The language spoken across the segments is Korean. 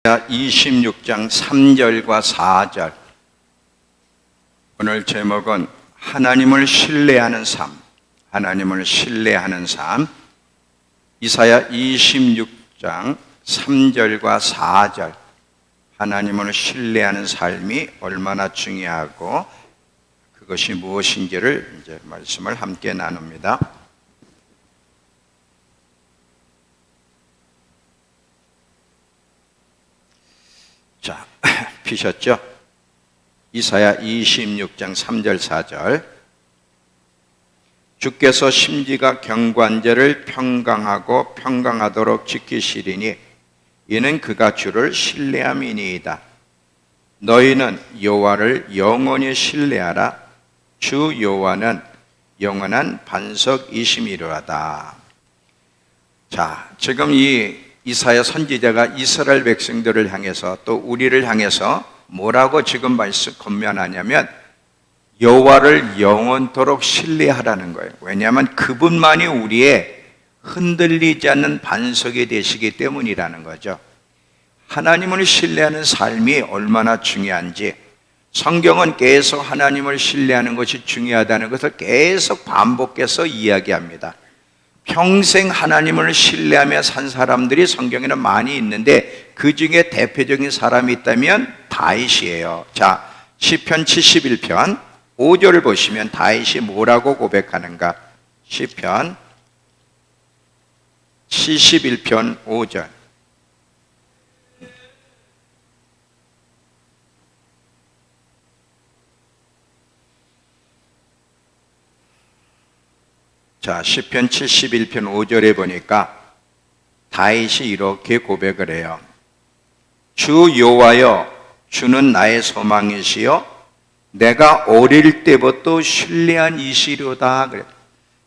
26장 3절과 4절. 오늘 제목은 하나님을 신뢰하는 삶. 하나님을 신뢰하는 삶. 이사야 26장 3절과 4절. 하나님을 신뢰하는 삶이 얼마나 중요하고 그것이 무엇인지를 이제 말씀을 함께 나눕니다. 자, 피셨죠? 이사야 26장 3절 4절. 주께서 심지가 경관제를 평강하고 평강하도록 지키시리니 이는 그가 주를 신뢰함이니이다. 너희는 여호와를 영원히 신뢰하라. 주 여호와는 영원한 반석이심이로다. 자, 지금 이 이사야 선지자가 이스라엘 백성들을 향해서 또 우리를 향해서 뭐라고 지금 권면하냐면 여호와를 영원토록 신뢰하라는 거예요. 왜냐하면 그분만이 우리의 흔들리지 않는 반석이 되시기 때문이라는 거죠. 하나님을 신뢰하는 삶이 얼마나 중요한지 성경은 계속 하나님을 신뢰하는 것이 중요하다는 것을 계속 반복해서 이야기합니다. 평생 하나님을 신뢰하며 산 사람들이 성경에는 많이 있는데 그 중에 대표적인 사람이 있다면 다윗이에요. 자, 시편 71편 5절을 보시면 다윗이 뭐라고 고백하는가? 시편 71편 5절. 자, 시편 71편 5절에 보니까 다윗이 이렇게 고백을 해요. 주 여호와여, 주는 나의 소망이시여 내가 어릴 때부터 신뢰한 이시로다. 그래.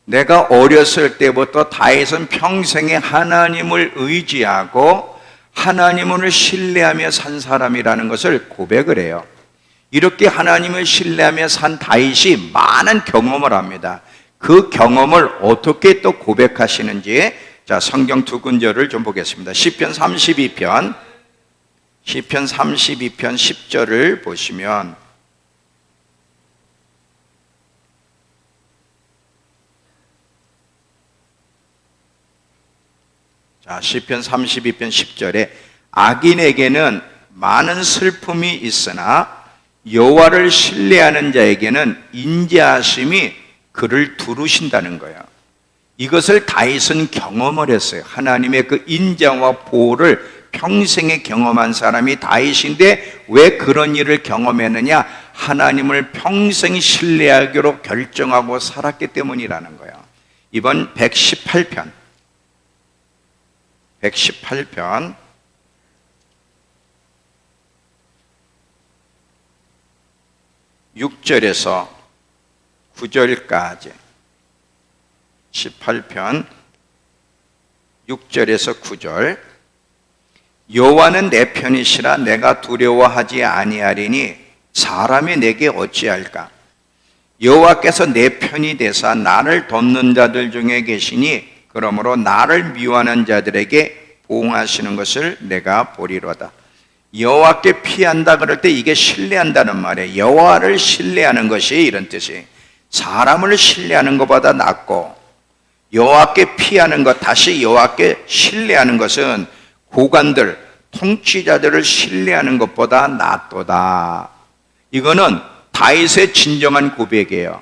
내가 어렸을 때부터 다윗은 평생에 하나님을 의지하고 하나님을 신뢰하며 산 사람이라는 것을 고백을 해요. 이렇게 하나님을 신뢰하며 산 다윗이 많은 경험을 합니다. 그 경험을 어떻게 또 고백하시는지, 자, 성경 두 군절을 좀 보겠습니다. 시편 32편 10절을 보시면 자, 시편 32편 10절에 악인에게는 많은 슬픔이 있으나 여호와를 신뢰하는 자에게는 인자하심이 그를 두르신다는 거예요. 이것을 다윗은 경험을 했어요. 하나님의 그 인자와 보호를 평생에 경험한 사람이 다윗인데 왜 그런 일을 경험했느냐? 하나님을 평생 신뢰하기로 결정하고 살았기 때문이라는 거예요. 이번 118편 6절에서 9절까지 18편 6절에서 9절. 여호와는 내 편이시라 내가 두려워하지 아니하리니 사람이 내게 어찌할까? 여호와께서 내 편이 되사 나를 돕는 자들 중에 계시니 그러므로 나를 미워하는 자들에게 보응하시는 것을 내가 보리로다. 여호와께 피한다 그럴 때 이게 신뢰한다는 말이에요. 여호와를 신뢰하는 것이 이런 뜻이에요. 사람을 신뢰하는 것보다 낫고 여호와께 피하는 것, 다시 여호와께 신뢰하는 것은 고관들, 통치자들을 신뢰하는 것보다 낫도다. 이거는 다윗의 진정한 고백이에요.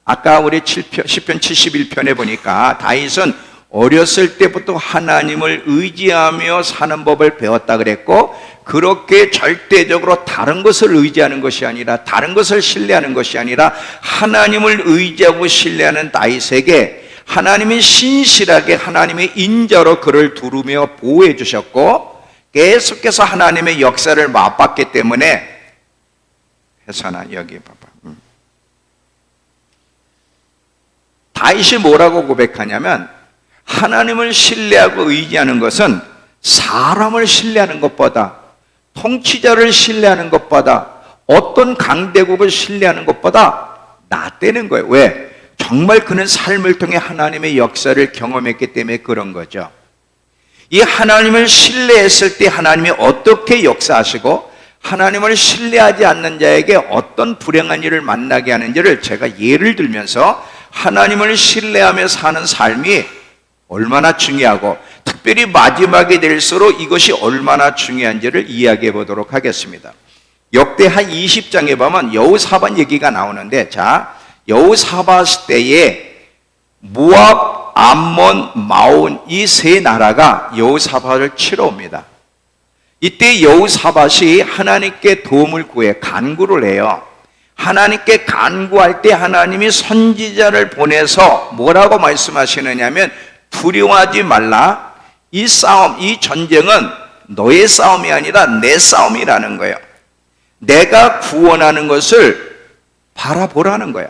아까 우리 시편 71편에 보니까 다윗은 어렸을 때부터 하나님을 의지하며 사는 법을 배웠다 그랬고, 그렇게 절대적으로 다른 것을 의지하는 것이 아니라, 다른 것을 신뢰하는 것이 아니라 하나님을 의지하고 신뢰하는 다윗에게 하나님이 신실하게 하나님의 인자로 그를 두르며 보호해 주셨고 계속해서 하나님의 역사를 맛봤기 때문에, 해서나 여기 봐봐. 다윗이 뭐라고 고백하냐면 하나님을 신뢰하고 의지하는 것은 사람을 신뢰하는 것보다, 통치자를 신뢰하는 것보다, 어떤 강대국을 신뢰하는 것보다 낫다는 거예요. 왜? 정말 그는 삶을 통해 하나님의 역사를 경험했기 때문에 그런 거죠. 이 하나님을 신뢰했을 때 하나님이 어떻게 역사하시고 하나님을 신뢰하지 않는 자에게 어떤 불행한 일을 만나게 하는지를 제가 예를 들면서 하나님을 신뢰하며 사는 삶이 얼마나 중요하고 특별히 마지막에 될수록 이것이 얼마나 중요한지를 이야기해 보도록 하겠습니다. 역대하 20장에 보면 여호사밧 얘기가 나오는데, 자, 여호사밧 때에 모압, 암몬, 마온 이 세 나라가 여호사밧을 치러 옵니다. 이때 여호사밧이 하나님께 도움을 구해 간구를 해요. 하나님께 간구할 때 하나님이 선지자를 보내서 뭐라고 말씀하시느냐면, 두려워하지 말라. 이 싸움, 이 전쟁은 너의 싸움이 아니라 내 싸움이라는 거예요. 내가 구원하는 것을 바라보라는 거야.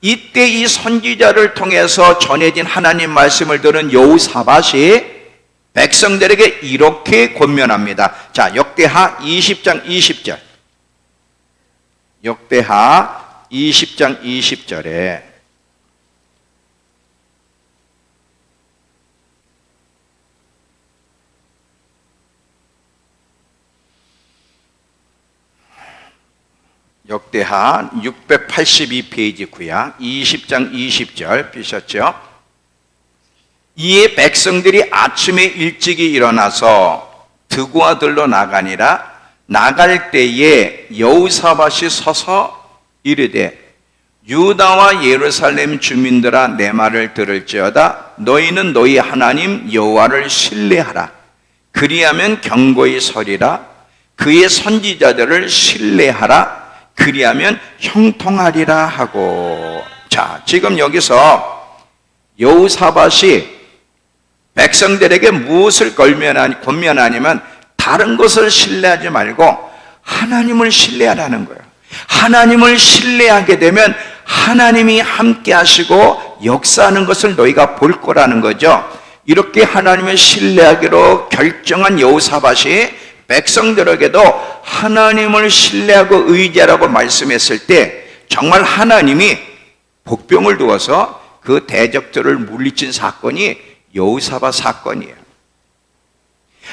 이때 이 선지자를 통해서 전해진 하나님 말씀을 들은 여호사밧이 백성들에게 이렇게 권면합니다. 자, 역대하 20장 20절. 역대하 20장 20절에 역대하 682페이지 구약 20장 20절 피셨죠? 이에 백성들이 아침에 일찍이 일어나서 드고와 들로 나가니라. 나갈 때에 여호사밧이 서서 이르되, 유다와 예루살렘 주민들아, 내 말을 들을지어다. 너희는 너희 하나님 여호와를 신뢰하라. 그리하면 경고히 서리라. 그의 선지자들을 신뢰하라. 그리하면 형통하리라 하고. 자, 지금 여기서 여호사밧이 백성들에게 무엇을 권면하냐면, 다른 것을 신뢰하지 말고 하나님을 신뢰하라는 거예요. 하나님을 신뢰하게 되면 하나님이 함께 하시고 역사하는 것을 너희가 볼 거라는 거죠. 이렇게 하나님을 신뢰하기로 결정한 여호사밧이 백성들에게도 하나님을 신뢰하고 의지하라고 말씀했을 때 정말 하나님이 복병을 두어서 그 대적들을 물리친 사건이 여호사밧 사건이에요.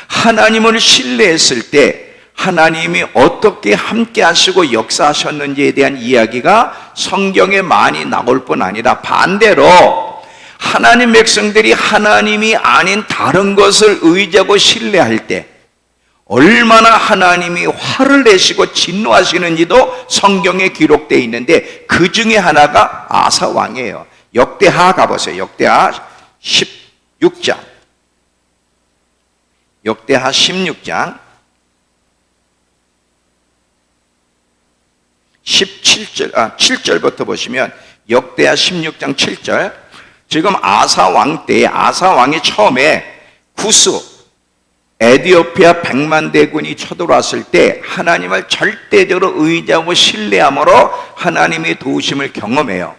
하나님을 신뢰했을 때 하나님이 어떻게 함께 하시고 역사하셨는지에 대한 이야기가 성경에 많이 나올 뿐 아니라 반대로 하나님 백성들이 하나님이 아닌 다른 것을 의지하고 신뢰할 때 얼마나 하나님이 화를 내시고 진노하시는지도 성경에 기록되어 있는데, 그 중에 하나가 아사 왕이에요. 역대하 가보세요. 역대하 16장. 역대하 16장 7절부터 보시면, 역대하 16장 7절. 지금 아사 왕 때에, 아사 왕이 처음에 구스 에디오피아 100만 대군이 쳐들어왔을 때 하나님을 절대적으로 의지하고 신뢰함으로 하나님의 도우심을 경험해요.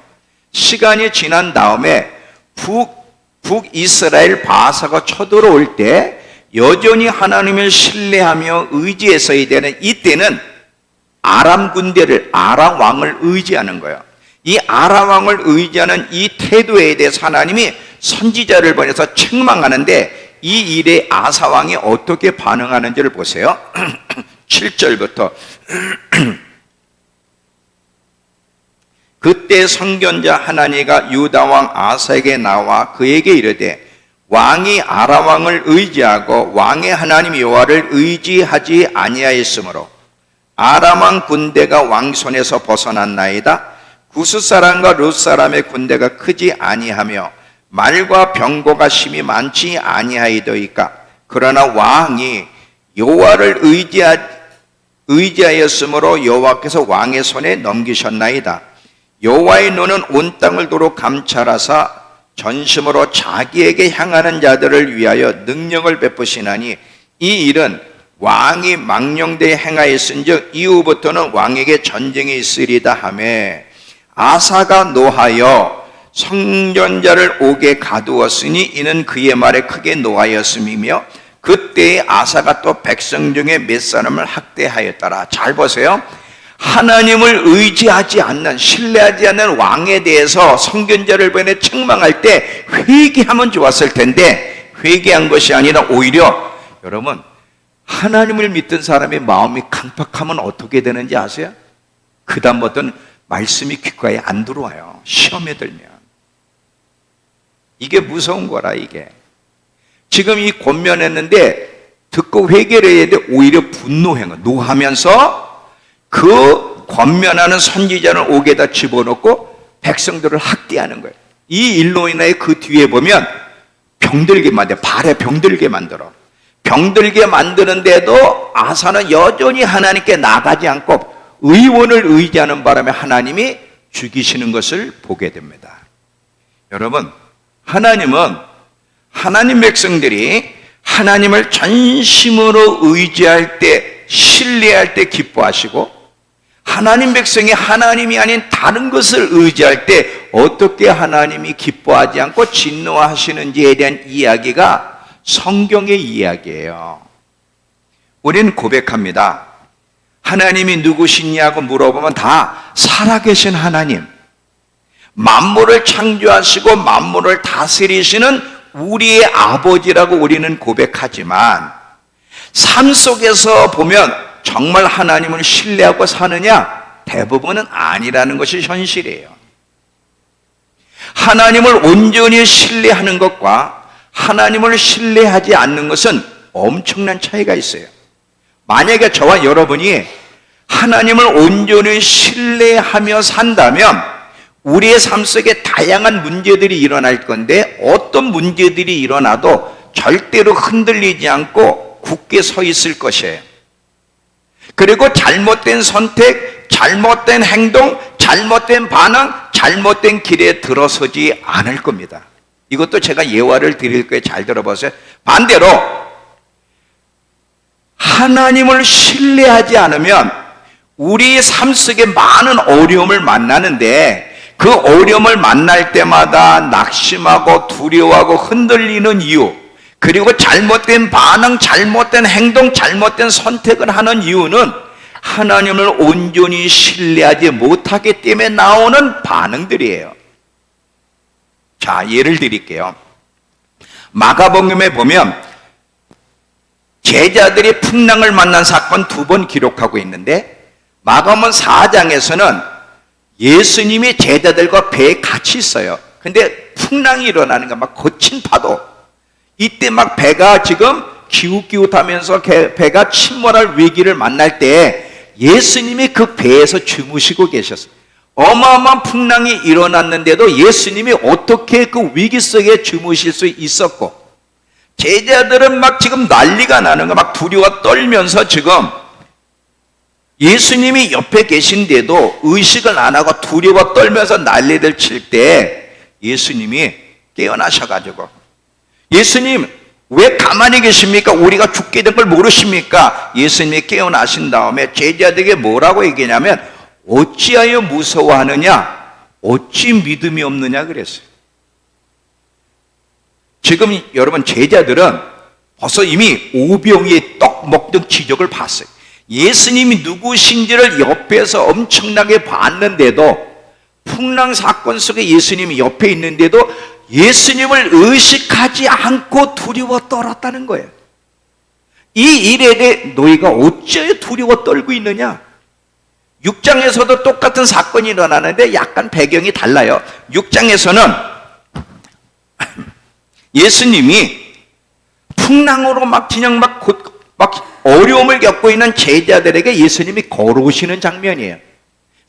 시간이 지난 다음에 북이스라엘 바사가 쳐들어올 때 여전히 하나님을 신뢰하며 의지했어야 되는 이때는 아람 군대를, 아람 왕을 의지하는 거예요. 이 아람 왕을 의지하는 이 태도에 대해서 하나님이 선지자를 보내서 책망하는데, 이 일에 아사 왕이 어떻게 반응하는지를 보세요. 7절부터 그때 선견자 하나니가 유다 왕 아사에게 나와 그에게 이르되, 왕이 아람 왕을 의지하고 왕의 하나님 여호와를 의지하지 아니하였으므로 아람 왕 군대가 왕 손에서 벗어났나이다. 구스 사람과 룻 사람의 군대가 크지 아니하며 말과 병거가 심히 많지 아니하이더이까. 그러나 왕이 여호와를 의지하였으므로 여호와께서 왕의 손에 넘기셨나이다. 여호와의 눈은 온 땅을 도로 감찰하사 전심으로 자기에게 향하는 자들을 위하여 능력을 베푸시나니, 이 일은 왕이 망령되이 행하였은즉 이후부터는 왕에게 전쟁이 있으리다 하며, 아사가 노하여 선견자를 옥에 가두었으니 이는 그의 말에 크게 노하였음이며, 그때에 아사가 또 백성 중에 몇 사람을 학대하였더라. 잘 보세요. 하나님을 의지하지 않는, 신뢰하지 않는 왕에 대해서 선견자를 보내 책망할 때 회개하면 좋았을 텐데 회개한 것이 아니라 오히려 여러분 하나님을 믿던 사람의 마음이 강팍하면 어떻게 되는지 아세요? 그 다음부터는 말씀이 귓가에 안 들어와요. 시험에 들면. 이게 무서운 거라 이게. 지금 이 권면했는데 듣고 회개를 해야 돼. 오히려 분노해. 노하면서 그 권면하는 선지자를 옥에다 집어넣고 백성들을 학대하는 거예요. 이 일로 인하여 그 뒤에 보면 병들게 만들어. 발에 병들게 만들어. 병들게 만드는데도 아사는 여전히 하나님께 나가지 않고 의원을 의지하는 바람에 하나님이 죽이시는 것을 보게 됩니다. 여러분, 하나님은 하나님 백성들이 하나님을 전심으로 의지할 때, 신뢰할 때 기뻐하시고 하나님 백성이 하나님이 아닌 다른 것을 의지할 때 어떻게 하나님이 기뻐하지 않고 진노하시는지에 대한 이야기가 성경의 이야기예요. 우리는 고백합니다. 하나님이 누구시냐고 물어보면 다 살아계신 하나님, 만물을 창조하시고 만물을 다스리시는 우리의 아버지라고 우리는 고백하지만 삶 속에서 보면 정말 하나님을 신뢰하고 사느냐? 대부분은 아니라는 것이 현실이에요. 하나님을 온전히 신뢰하는 것과 하나님을 신뢰하지 않는 것은 엄청난 차이가 있어요. 만약에 저와 여러분이 하나님을 온전히 신뢰하며 산다면 우리의 삶 속에 다양한 문제들이 일어날 건데 어떤 문제들이 일어나도 절대로 흔들리지 않고 굳게 서 있을 것이에요. 그리고 잘못된 선택, 잘못된 행동, 잘못된 반응, 잘못된 길에 들어서지 않을 겁니다. 이것도 제가 예화를 드릴 거예요. 잘 들어보세요. 반대로 하나님을 신뢰하지 않으면 우리 삶 속에 많은 어려움을 만나는데 그 어려움을 만날 때마다 낙심하고 두려워하고 흔들리는 이유, 그리고 잘못된 반응, 잘못된 행동, 잘못된 선택을 하는 이유는 하나님을 온전히 신뢰하지 못하기 때문에 나오는 반응들이에요. 자, 예를 드릴게요. 마가복음에 보면 제자들이 풍랑을 만난 사건 2번 기록하고 있는데 마가복음 4장에서는 예수님이 제자들과 배에 같이 있어요. 근데 풍랑이 일어나는 거야. 막 거친 파도. 이때 막 배가 지금 기웃기웃하면서 배가 침몰할 위기를 만날 때 예수님이 그 배에서 주무시고 계셨어요. 어마어마한 풍랑이 일어났는데도 예수님이 어떻게 그 위기 속에 주무실 수 있었고 제자들은 막 지금 난리가 나는 거야. 막 두려워 떨면서 지금 예수님이 옆에 계신데도 의식을 안 하고 두려워 떨면서 난리를 칠 때 예수님이 깨어나셔가지고 예수님 왜 가만히 계십니까? 우리가 죽게 된 걸 모르십니까? 예수님이 깨어나신 다음에 제자들에게 뭐라고 얘기냐면 어찌하여 무서워하느냐? 어찌 믿음이 없느냐 그랬어요. 지금 여러분 제자들은 벌써 이미 오병이의 떡 먹던 기적을 봤어요. 예수님이 누구신지를 옆에서 엄청나게 봤는데도 풍랑 사건 속에 예수님이 옆에 있는데도 예수님을 의식하지 않고 두려워 떨었다는 거예요. 이 일에 대해 너희가 어찌 두려워 떨고 있느냐? 6장에서도 똑같은 사건이 일어나는데 약간 배경이 달라요. 6장에서는 예수님이 풍랑으로 막 그냥 막 어려움을 겪고 있는 제자들에게 예수님이 걸어오시는 장면이에요.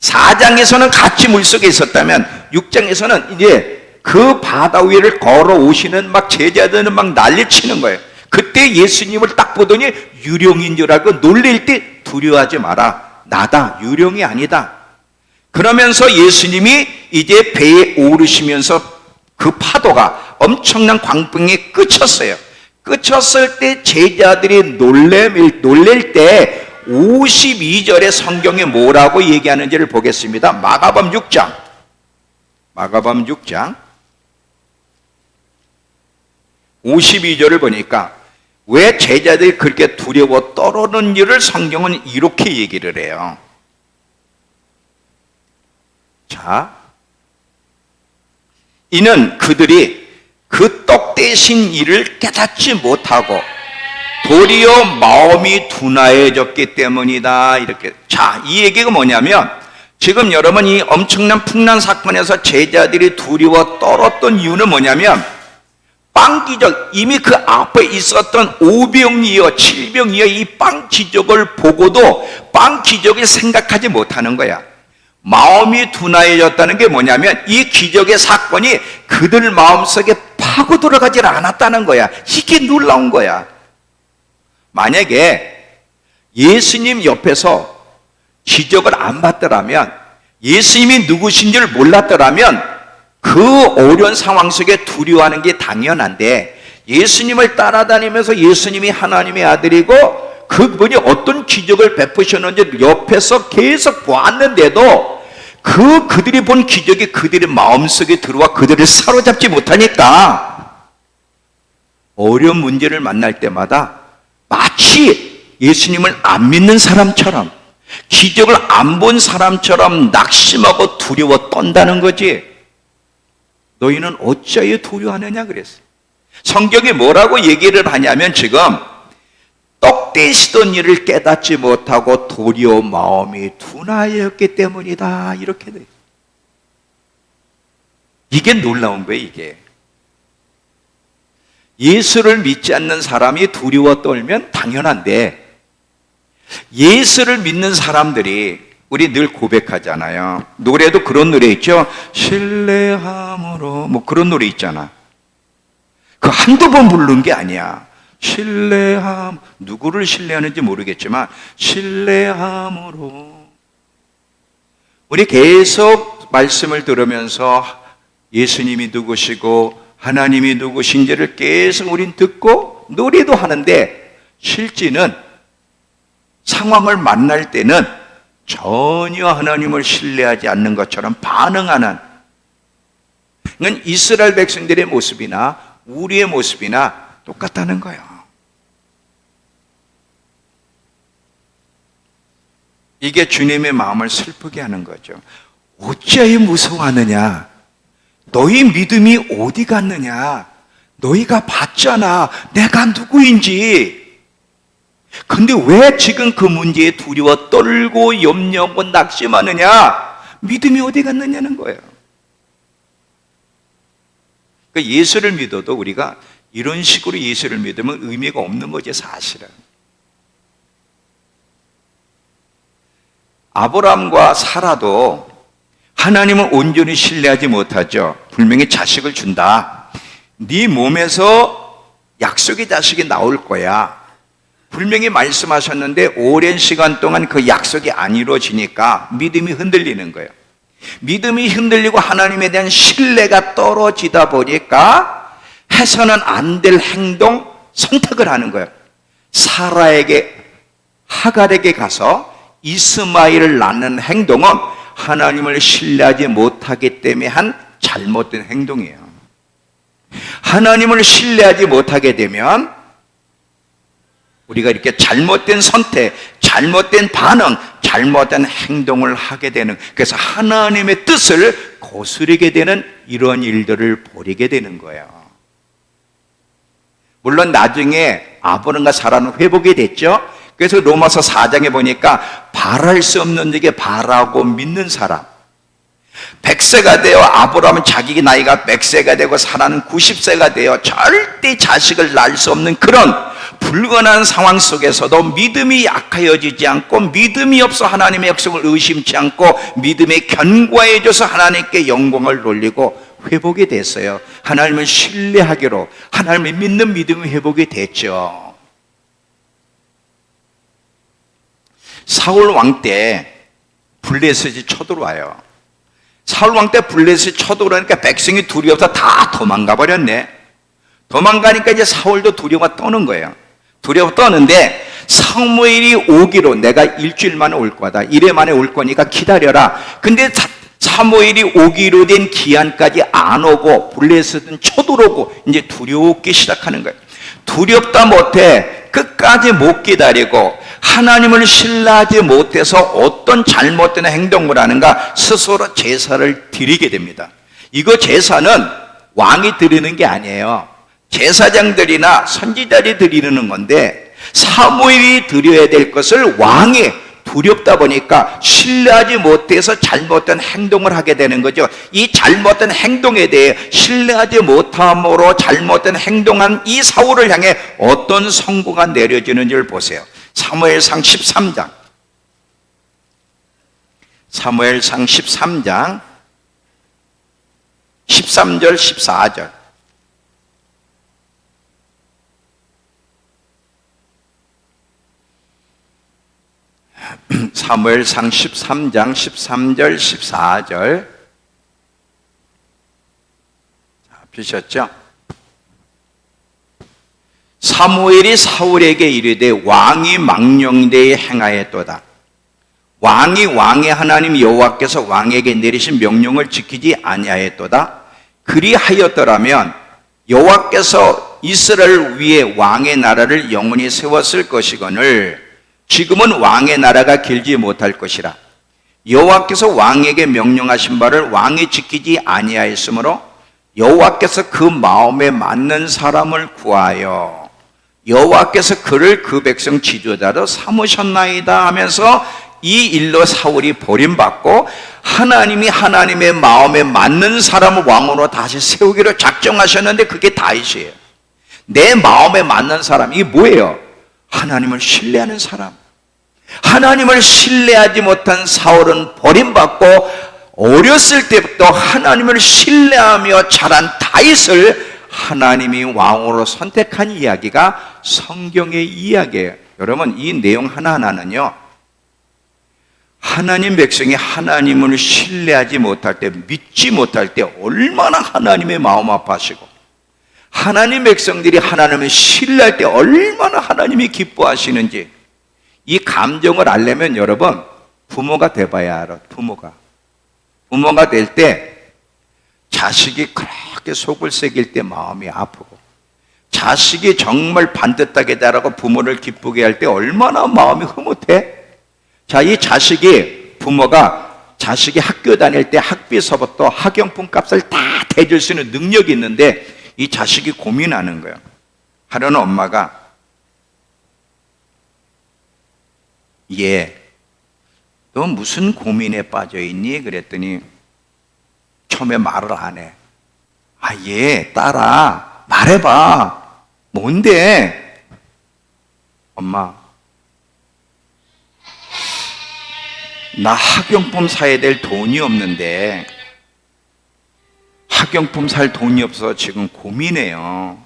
4장에서는 같이 물속에 있었다면 6장에서는 이제 그 바다 위를 걸어오시는 막 제자들은 막 난리치는 거예요. 그때 예수님을 딱 보더니 유령인 줄 알고 놀릴 때 두려워하지 마라. 나다. 유령이 아니다. 그러면서 예수님이 이제 배에 오르시면서 그 파도가 엄청난 광풍에 그쳤어요. 그쳤을 때 제자들이 놀랄 때 52절의 성경에 뭐라고 얘기하는지를 보겠습니다. 마가복음 6장. 마가복음 6장 52절을 보니까 왜 제자들이 그렇게 두려워 떨었는지를 성경은 이렇게 얘기를 해요. 자, 이는 그들이 그 떡대신 일을 깨닫지 못하고 도리어 마음이 둔하여졌기 때문이다. 이렇게. 자, 이 얘기가 뭐냐면 지금 여러분 이 엄청난 풍란 사건에서 제자들이 두려워 떨었던 이유는 뭐냐면 빵 기적, 이미 그 앞에 있었던 5병이여 7병이여 이 빵 기적을 보고도 빵 기적을 생각하지 못하는 거야. 마음이 둔하여졌다는 게 뭐냐면 이 기적의 사건이 그들 마음속에 파고 들어가지 않았다는 거야. 이게 놀라운 거야. 만약에 예수님 옆에서 기적을 안 봤더라면, 예수님이 누구신지를 몰랐더라면 그 어려운 상황 속에 두려워하는 게 당연한데, 예수님을 따라다니면서 예수님이 하나님의 아들이고 그분이 어떤 기적을 베푸셨는지 옆에서 계속 보았는데도 그들이 본 기적이 그들의 마음속에 들어와 그들을 사로잡지 못하니까 어려운 문제를 만날 때마다 마치 예수님을 안 믿는 사람처럼, 기적을 안 본 사람처럼 낙심하고 두려워 떤다는 거지. 너희는 어찌하여 두려워하느냐 그랬어. 성경이 뭐라고 얘기를 하냐면 지금 떡 떼시던 일을 깨닫지 못하고 도리어 마음이 둔하였기 때문이다. 이렇게 돼. 이게 놀라운 거예요, 이게. 예수를 믿지 않는 사람이 두려워 떨면 당연한데, 예수를 믿는 사람들이, 우리 늘 고백하잖아요. 노래도 그런 노래 있죠. 신뢰함으로, 뭐 그런 노래 있잖아. 그 한두 번 부른 게 아니야. 신뢰함, 누구를 신뢰하는지 모르겠지만 신뢰함으로. 우리 계속 말씀을 들으면서 예수님이 누구시고 하나님이 누구신지를 계속 우린 듣고 노래도 하는데, 실제는 상황을 만날 때는 전혀 하나님을 신뢰하지 않는 것처럼 반응하는, 이건 이스라엘 백성들의 모습이나 우리의 모습이나 똑같다는 거예요. 이게 주님의 마음을 슬프게 하는 거죠. 어찌하여 무서워하느냐? 너희 믿음이 어디 갔느냐? 너희가 봤잖아, 내가 누구인지. 근데 왜 지금 그 문제에 두려워 떨고 염려하고 낙심하느냐? 믿음이 어디 갔느냐는 거예요. 그러니까 예수를 믿어도 우리가 이런 식으로 예수를 믿으면 의미가 없는 거지, 사실은. 아브라함과 사라도 하나님을 온전히 신뢰하지 못하죠. 분명히 자식을 준다. 네 몸에서 약속의 자식이 나올 거야. 분명히 말씀하셨는데 오랜 시간 동안 그 약속이 안 이루어지니까 믿음이 흔들리는 거예요. 믿음이 흔들리고 하나님에 대한 신뢰가 떨어지다 보니까 해서는 안 될 행동, 선택을 하는 거예요. 사라에게, 하갈에게 가서 이스마엘을 낳는 행동은 하나님을 신뢰하지 못하기 때문에 한 잘못된 행동이에요. 하나님을 신뢰하지 못하게 되면 우리가 이렇게 잘못된 선택, 잘못된 반응, 잘못된 행동을 하게 되는, 그래서 하나님의 뜻을 거스르게 되는 이런 일들을 벌이게 되는 거예요. 물론 나중에 아브람과 사라는 회복이 됐죠. 그래서 로마서 4장에 보니까 바랄 수 없는 자에게 바라고 믿는 사람, 100세가 되어 아브라함은 자기 나이가 100세가 되고 사라는 90세가 되어 절대 자식을 낳을 수 없는 그런 불건한 상황 속에서도 믿음이 약하여지지 않고, 믿음이 없어 하나님의 약속을 의심치 않고 믿음에 견고해져서 하나님께 영광을 돌리고 회복이 됐어요. 하나님을 신뢰하기로, 하나님을 믿는 믿음이 회복이 됐죠. 사울 왕 때 블레셋이 쳐들어와요. 사울 왕 때 블레셋이 쳐들어오니까 백성이 두려워서 다 도망가 버렸네. 도망가니까 이제 사울도 두려워 떠는 거예요. 두려워 떠는데 사무엘이 오기로, 내가 일주일 만에 올 거다, 이래 만에 올 거니까 기다려라. 근데 사무엘이 오기로 된 기한까지 안 오고 블레셋은 쳐들어오고 이제 두려웠기 시작하는 거예요. 두렵다 못해 끝까지 못 기다리고 하나님을 신뢰하지 못해서 어떤 잘못된 행동을 하는가, 스스로 제사를 드리게 됩니다. 이거 제사는 왕이 드리는 게 아니에요. 제사장들이나 선지자들이 드리는 건데 사무엘이 드려야 될 것을 왕이 두렵다 보니까 신뢰하지 못해서 잘못된 행동을 하게 되는 거죠. 이 잘못된 행동에 대해 신뢰하지 못함으로 잘못된 행동한 이 사울을 향해 어떤 선고가 내려지는지를 보세요. 사무엘상 13장 13절 14절 사무엘상 13장 13절 14절 보셨죠? 사무엘이 사울에게 이르되 왕이 망령되이 행하였도다. 왕이 왕의 하나님 여호와께서 왕에게 내리신 명령을 지키지 아니하였도다. 그리하였더라면 여호와께서 이스라엘을 위해 왕의 나라를 영원히 세웠을 것이거늘 지금은 왕의 나라가 길지 못할 것이라. 여호와께서 왕에게 명령하신 바를 왕이 지키지 아니하였으므로 여호와께서 그 마음에 맞는 사람을 구하여 여호와께서 그를 그 백성 지도자로 삼으셨나이다 하면서 이 일로 사울이 버림받고 하나님이 하나님의 마음에 맞는 사람을 왕으로 다시 세우기로 작정하셨는데 그게 다윗이에요. 내 마음에 맞는 사람, 이게 뭐예요? 하나님을 신뢰하는 사람. 하나님을 신뢰하지 못한 사울은 버림받고 어렸을 때부터 하나님을 신뢰하며 자란 다윗을 하나님이 왕으로 선택한 이야기가 성경의 이야기예요. 여러분, 이 내용 하나하나는요, 하나님 백성이 하나님을 신뢰하지 못할 때, 믿지 못할 때 얼마나 하나님의 마음 아파하시고 하나님 백성들이 하나님을 신뢰할 때 얼마나 하나님이 기뻐하시는지 이 감정을 알려면 여러분 부모가 돼봐야 알아. 부모가 될 때 자식이 그렇게 속을 새길 때 마음이 아프고 자식이 정말 반듯하게 자라고 부모를 기쁘게 할 때 얼마나 마음이 흐뭇해? 자, 이 부모가 자식이 학교 다닐 때 학비서부터 학용품 값을 다 대줄 수 있는 능력이 있는데 이 자식이 고민하는 거예요. 하루는 엄마가 너 무슨 고민에 빠져 있니? 그랬더니 처음에 말을 안 해. 딸아, 말해봐. 뭔데? 엄마, 나 학용품 사야 될 돈이 없는데 학용품 살 돈이 없어서 지금 고민해요.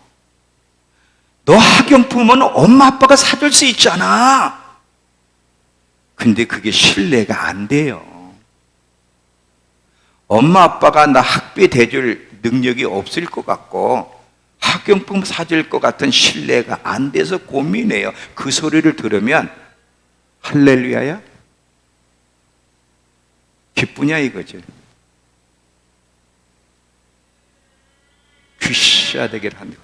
너 학용품은 엄마 아빠가 사줄 수 있잖아. 근데 그게 신뢰가 안 돼요. 엄마 아빠가 나 학비 대줄 능력이 없을 것 같고 학용품 사줄 것 같은 신뢰가 안 돼서 고민해요. 그 소리를 들으면 할렐루야야? 기쁘냐 이거지. 귀시야 되길 한다.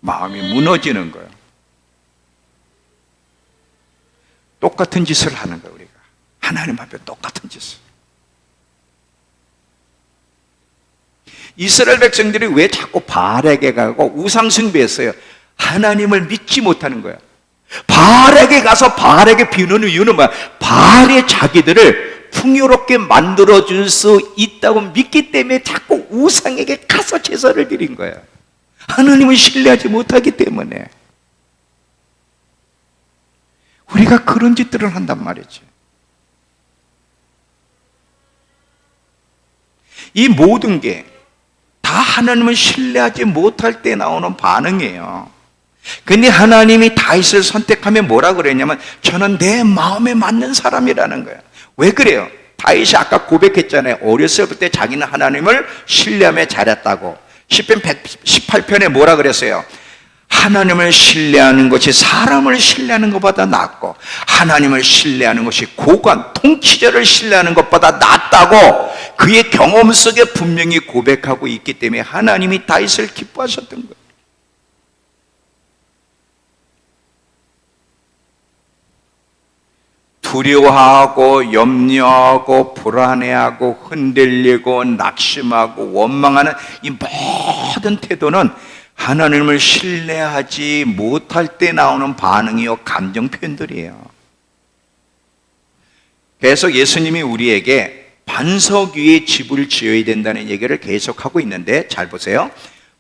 마음이 무너지는 거예요. 똑같은 짓을 하는 거예요. 우리가 하나님 앞에 똑같은 짓을. 이스라엘 백성들이 왜 자꾸 바알에게 가고 우상 숭배했어요? 하나님을 믿지 못하는 거야. 바알에게 가서 바알에게 비누는 이유는 뭐야? 바알이 자기들을 풍요롭게 만들어줄 수 있다고 믿기 때문에 자꾸 우상에게 가서 제사를 드린 거야. 하나님을 신뢰하지 못하기 때문에. 우리가 그런 짓들을 한단 말이지. 이 모든 게 다 하나님을 신뢰하지 못할 때 나오는 반응이에요. 근데 하나님이 다윗을 선택하면 뭐라 그랬냐면 저는 내 마음에 맞는 사람이라는 거예요. 왜 그래요? 다윗이 아까 고백했잖아요. 어렸을 때 자기는 하나님을 신뢰하며 잘했다고. 시편 118편에 뭐라 그랬어요? 하나님을 신뢰하는 것이 사람을 신뢰하는 것보다 낫고 하나님을 신뢰하는 것이 고관, 통치자를 신뢰하는 것보다 낫다고 그의 경험 속에 분명히 고백하고 있기 때문에 하나님이 다윗을 기뻐하셨던 거예요. 두려워하고 염려하고 불안해하고 흔들리고 낙심하고 원망하는 이 모든 태도는 하나님을 신뢰하지 못할 때 나오는 반응이요 감정 표현들이에요. 그래서 예수님이 우리에게 반석 위에 집을 지어야 된다는 얘기를 계속하고 있는데 잘 보세요.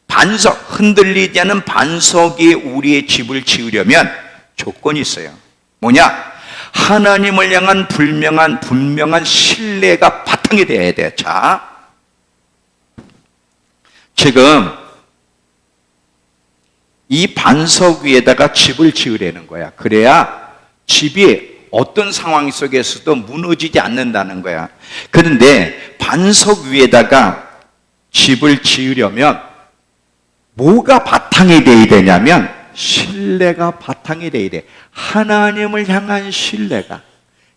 반석, 흔들리지 않은 반석 위에 우리의 집을 지으려면 조건이 있어요. 뭐냐? 하나님을 향한 분명한 신뢰가 바탕이 되어야 돼요. 자, 지금 이 반석 위에다가 집을 지으려는 거야. 그래야 집이 어떤 상황 속에서도 무너지지 않는다는 거야. 그런데 반석 위에다가 집을 지으려면 뭐가 바탕이 되어야 되냐면 신뢰가 바탕이 되어야 돼. 하나님을 향한 신뢰가.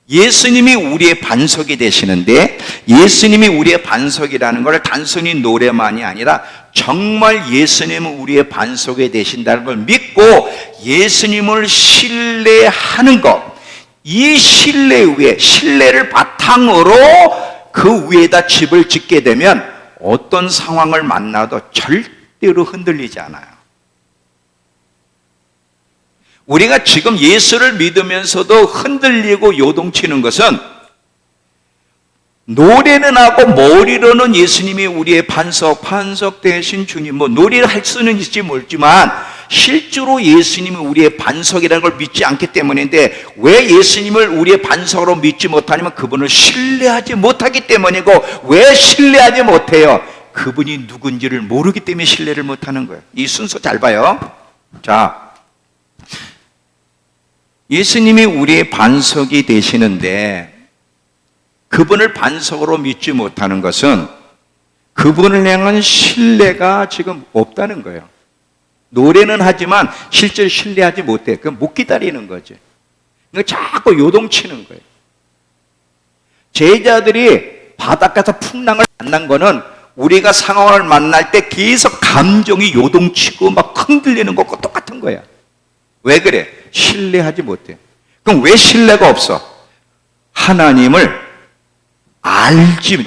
예수님이 우리의 반석이 되시는데 예수님이 우리의 반석이라는 걸 단순히 노래만이 아니라 정말 예수님은 우리의 반석이 되신다는 걸 믿고 예수님을 신뢰하는 것, 이 신뢰 위에, 신뢰를 바탕으로 그 위에다 집을 짓게 되면 어떤 상황을 만나도 절대로 흔들리지 않아요. 우리가 지금 예수를 믿으면서도 흔들리고 요동치는 것은 노래는 하고 머리로는 예수님이 우리의 반석 대신 주님, 뭐 노래를 할 수는 있을지 모르지만 실제로 예수님이 우리의 반석이라는 걸 믿지 않기 때문인데, 왜 예수님을 우리의 반석으로 믿지 못하냐면 그분을 신뢰하지 못하기 때문이고, 왜 신뢰하지 못해요? 그분이 누군지를 모르기 때문에 신뢰를 못하는 거예요. 이 순서 잘 봐요. 자, 예수님이 우리의 반석이 되시는데 그분을 반석으로 믿지 못하는 것은 그분을 향한 신뢰가 지금 없다는 거예요. 노래는 하지만 실제로 신뢰하지 못해. 그건 못 기다리는 거지. 그러니까 자꾸 요동치는 거예요. 제자들이 바닷가에서 풍랑을 만난 거는 우리가 상황을 만날 때 계속 감정이 요동치고 막 흔들리는 것과 똑같은 거야. 왜 그래? 신뢰하지 못해. 그럼 왜 신뢰가 없어? 하나님을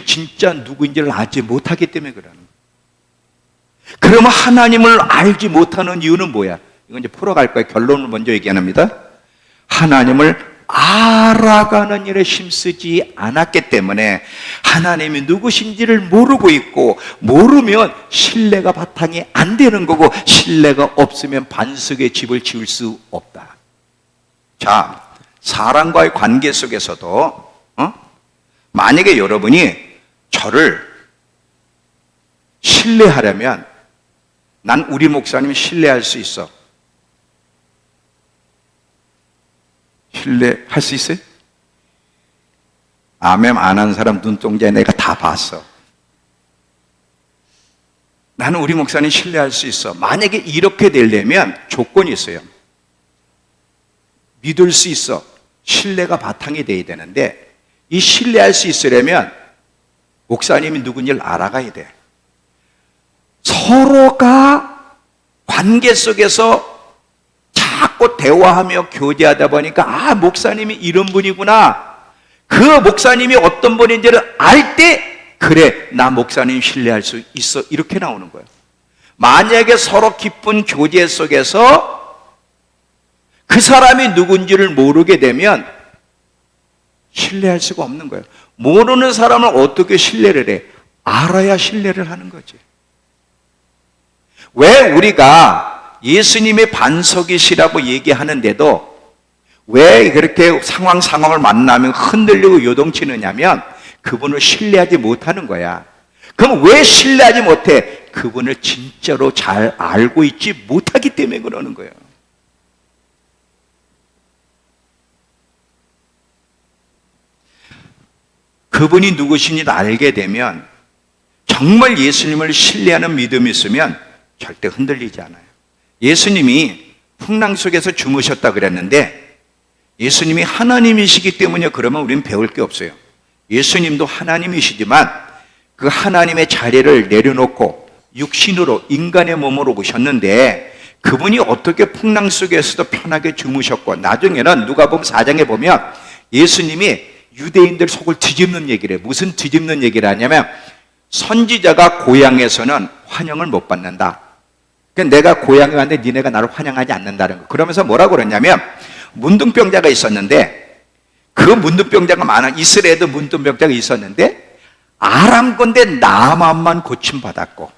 진짜 누구인지를 알지 못하기 때문에 그러는 거야. 그러면 하나님을 알지 못하는 이유는 뭐야? 이건 이제 풀어갈 거예요. 결론을 먼저 얘기합니다. 하나님을 알아가는 일에 힘쓰지 않았기 때문에 하나님이 누구신지를 모르고 있고, 모르면 신뢰가 바탕이 안 되는 거고, 신뢰가 없으면 반석의 집을 지을 수 없다. 자, 사람과의 관계 속에서도 만약에 여러분이 저를 신뢰하려면 난 우리 목사님 신뢰할 수 있어. 신뢰할 수 있어요? 아멘 안 한 사람 눈동자에 내가 다 봤어. 나는 우리 목사님 신뢰할 수 있어. 만약에 이렇게 되려면 조건이 있어요. 믿을 수 있어. 신뢰가 바탕이 돼야 되는데, 이 신뢰할 수 있으려면 목사님이 누군지를 알아가야 돼. 서로가 관계 속에서 자꾸 대화하며 교제하다 보니까 목사님이 이런 분이구나, 그 목사님이 어떤 분인지를 알 때 그래 나 목사님 신뢰할 수 있어, 이렇게 나오는 거예요. 만약에 서로 깊은 교제 속에서 그 사람이 누군지를 모르게 되면 신뢰할 수가 없는 거예요. 모르는 사람을 어떻게 신뢰를 해? 알아야 신뢰를 하는 거지. 왜 우리가 예수님의 반석이시라고 얘기하는데도 왜 그렇게 상황을 만나면 흔들리고 요동치느냐면 그분을 신뢰하지 못하는 거야. 그럼 왜 신뢰하지 못해? 그분을 진짜로 잘 알고 있지 못하기 때문에 그러는 거예요. 그분이 누구신지 알게 되면, 정말 예수님을 신뢰하는 믿음이 있으면 절대 흔들리지 않아요. 예수님이 풍랑 속에서 주무셨다 그랬는데 예수님이 하나님이시기 때문에 그러면 우리는 배울 게 없어요. 예수님도 하나님이시지만 그 하나님의 자리를 내려놓고 육신으로, 인간의 몸으로 오셨는데 그분이 어떻게 풍랑 속에서도 편하게 주무셨고, 나중에는 누가복음 4장에 보면 예수님이 유대인들 속을 뒤집는 얘기를 해요. 무슨 뒤집는 얘기를 하냐면 선지자가 고향에서는 환영을 못 받는다. 그러니까 내가 고향에 왔는데 니네가 나를 환영하지 않는다는 거. 그러면서 뭐라고 그러냐면 문둥병자가 있었는데 그 문둥병자가 많아. 이스라엘에도 문둥병자가 있었는데 아람 건데 나만만 고침받았고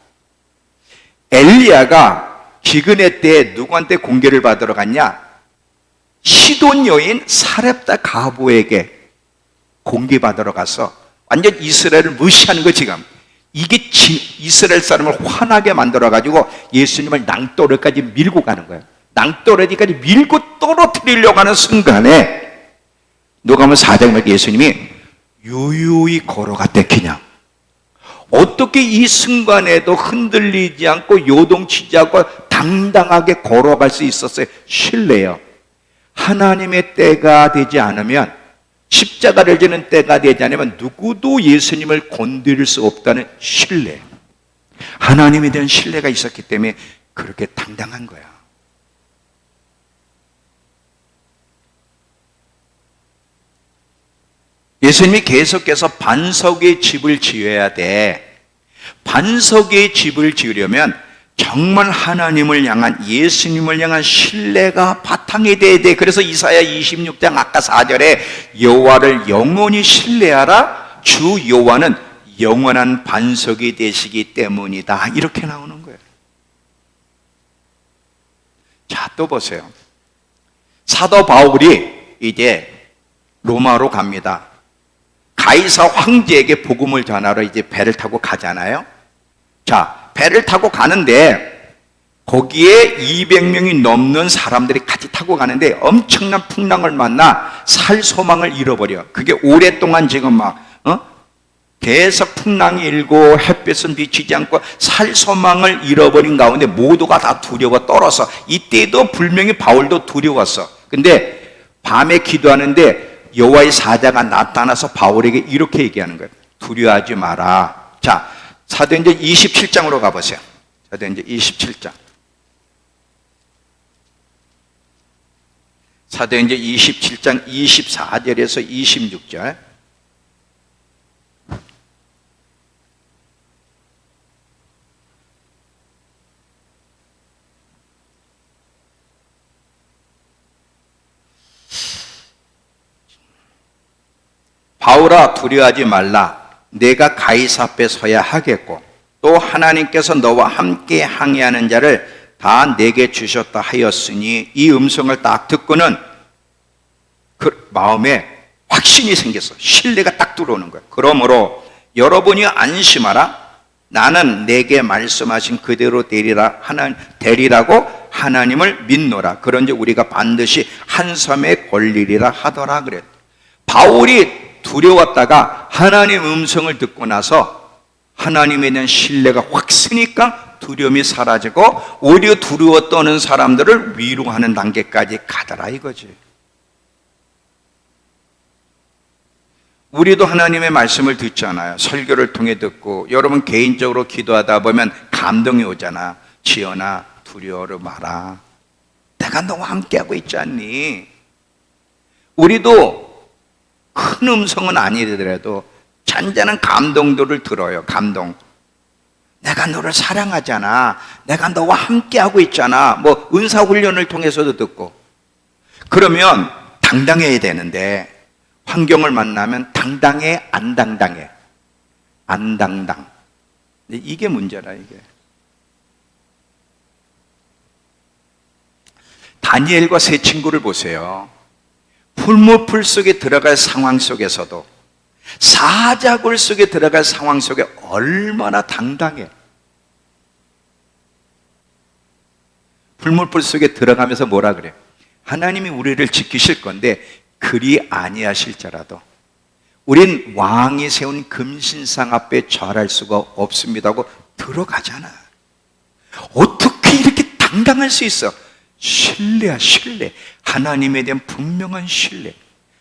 엘리야가 기근의 때에 누구한테 공개를 받으러 갔냐? 시돈 여인 사렙다 가보에게 공개받으러 가서 완전 이스라엘을 무시하는 거 지금. 이게 이스라엘 사람을 화나게 만들어가지고 예수님을 낭떠러지까지 밀고 가는 거예요. 낭떠러지까지 밀고 떨어뜨리려고 하는 순간에 누가복음 4장에 예수님이 유유히 걸어갔대. 그냥 어떻게 이 순간에도 흔들리지 않고 요동치지 않고 당당하게 걸어갈 수 있었어요? 신뢰요. 하나님의 때가 되지 않으면, 십자가를 지는 때가 되지 않으면 누구도 예수님을 건드릴 수 없다는 신뢰, 하나님에 대한 신뢰가 있었기 때문에 그렇게 당당한 거야. 예수님이 계속해서 반석의 집을 지어야 돼. 반석의 집을 지으려면 정말 하나님을 향한, 예수님을 향한 신뢰가 바탕이 돼야 돼. 그래서 이사야 26장 아까 4절에 여호와를 영원히 신뢰하라, 주 여호와는 영원한 반석이 되시기 때문이다, 이렇게 나오는 거예요. 자, 또 보세요. 사도 바울이 이제 로마로 갑니다. 가이사 황제에게 복음을 전하러 이제 배를 타고 가잖아요. 자, 배를 타고 가는데 거기에 200명이 넘는 사람들이 같이 타고 가는데 엄청난 풍랑을 만나 살 소망을 잃어버려. 그게 오랫동안 지금 계속 풍랑이 일고 햇볕은 비치지 않고 살 소망을 잃어버린 가운데 모두가 다 두려워 떨어서, 이때도 분명히 바울도 두려웠어. 근데 밤에 기도하는데 여호와의 사자가 나타나서 바울에게 이렇게 얘기하는 거예요. 두려워하지 마라. 자, 사도행전 27장으로 가보세요. 사도행전 27장. 사도행전 27장 24절에서 26절. 바울아, 두려워하지 말라. 내가 가이사 앞에 서야 하겠고 또 하나님께서 너와 함께 항해하는 자를 다 내게 주셨다 하였으니, 이 음성을 딱 듣고는 그 마음에 확신이 생겼어. 신뢰가 딱 들어오는 거야. 그러므로 여러분이 안심하라. 나는 내게 말씀하신 그대로 되리라고 하나님을 믿노라. 그런즉 우리가 반드시 한 섬에 걸리리라 하더라 그랬. 바울이 두려웠다가 하나님 음성을 듣고 나서 하나님에 대한 신뢰가 확 쓰니까 두려움이 사라지고 오히려 두려워 떠는 사람들을 위로하는 단계까지 가더라 이거지. 우리도 하나님의 말씀을 듣잖아요. 설교를 통해 듣고, 여러분 개인적으로 기도하다 보면 감동이 오잖아. 지연아, 두려워하지 마라. 내가 너와 함께하고 있지 않니? 우리도 큰 음성은 아니더라도 잔잔한 감동들을 들어요. 감동. 내가 너를 사랑하잖아. 내가 너와 함께하고 있잖아. 뭐 은사훈련을 통해서도 듣고. 그러면 당당해야 되는데 환경을 만나면 당당해, 안 당당해? 안 당당. 이게 문제라 이게. 다니엘과 세 친구를 보세요. 풀무풀 속에 들어갈 상황 속에서도, 사자굴 속에 들어갈 상황 속에 얼마나 당당해. 풀무풀 속에 들어가면서 뭐라 그래? 하나님이 우리를 지키실 건데 그리 아니하실지라도 우린 왕이 세운 금신상 앞에 절할 수가 없습니다 하고 들어가잖아. 어떻게 이렇게 당당할 수 있어? 신뢰야, 신뢰. 하나님에 대한 분명한 신뢰.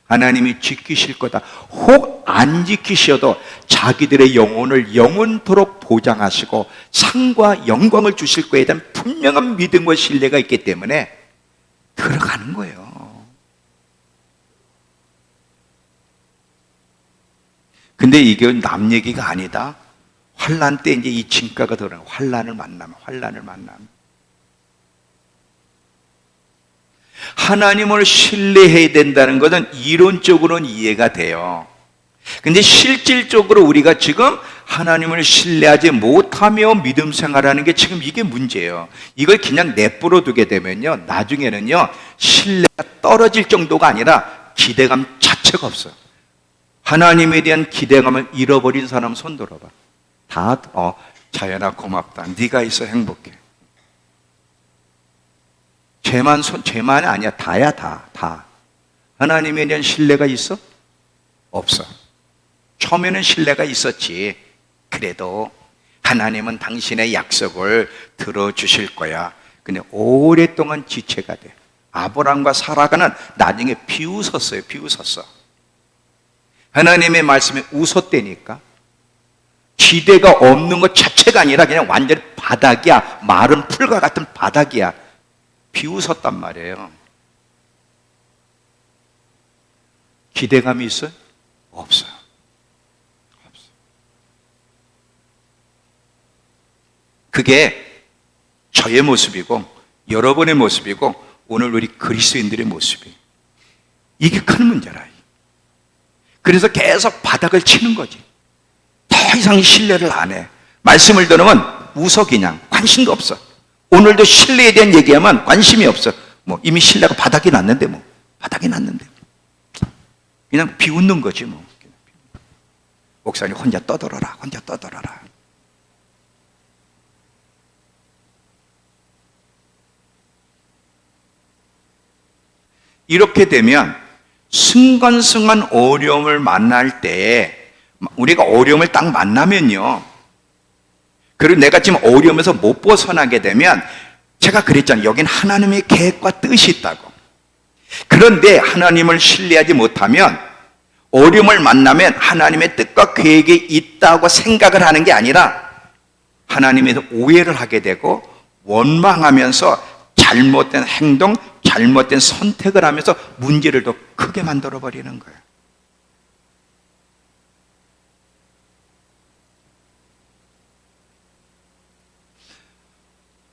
하나님이 지키실 거다. 혹 안 지키셔도 자기들의 영혼을 영원토록 보장하시고 상과 영광을 주실 거에 대한 분명한 믿음과 신뢰가 있기 때문에 들어가는 거예요. 근데 이게 남 얘기가 아니다. 환난 때 이제 이 진가가 드러나요. 환난을 만나면. 하나님을 신뢰해야 된다는 것은 이론적으로는 이해가 돼요. 근데 실질적으로 우리가 지금 하나님을 신뢰하지 못하며 믿음 생활하는 게 지금 이게 문제예요. 이걸 그냥 내버려 두게 되면요, 나중에는요, 신뢰가 떨어질 정도가 아니라 기대감 자체가 없어요. 하나님에 대한 기대감을 잃어버린 사람 손 들어봐. 자연아 고맙다. 네가 있어 행복해. 죄만이 아니야. 다야, 다. 하나님에 대한 신뢰가 있어? 없어. 처음에는 신뢰가 있었지. 그래도 하나님은 당신의 약속을 들어주실 거야. 근데 오랫동안 지체가 돼. 아브라함과 사라가는 나중에 비웃었어요. 하나님의 말씀에 웃었다니까. 기대가 없는 것 자체가 아니라 그냥 완전히 바닥이야. 마른 풀과 같은 바닥이야. 비웃었단 말이에요. 기대감이 있어요? 없어요. 그게 저의 모습이고 여러분의 모습이고 오늘 우리 그리스도인들의 모습이에요. 이게 큰 문제라. 그래서 계속 바닥을 치는 거지. 더 이상 신뢰를 안 해. 말씀을 들으면 웃어. 그냥 관심도 없어. 오늘도 신뢰에 대한 얘기하면 관심이 없어. 이미 신뢰가 바닥이 났는데 그냥 비웃는 거지 목사님 혼자 떠들어라. 이렇게 되면 순간순간 어려움을 만날 때 우리가 어려움을 딱 만나면요, 그리고 내가 지금 어려움에서 못 벗어나게 되면 제가 그랬잖아요. 여긴 하나님의 계획과 뜻이 있다고. 그런데 하나님을 신뢰하지 못하면 어려움을 만나면 하나님의 뜻과 계획이 있다고 생각을 하는 게 아니라 하나님에서 오해를 하게 되고 원망하면서 잘못된 행동, 잘못된 선택을 하면서 문제를 더 크게 만들어 버리는 거예요.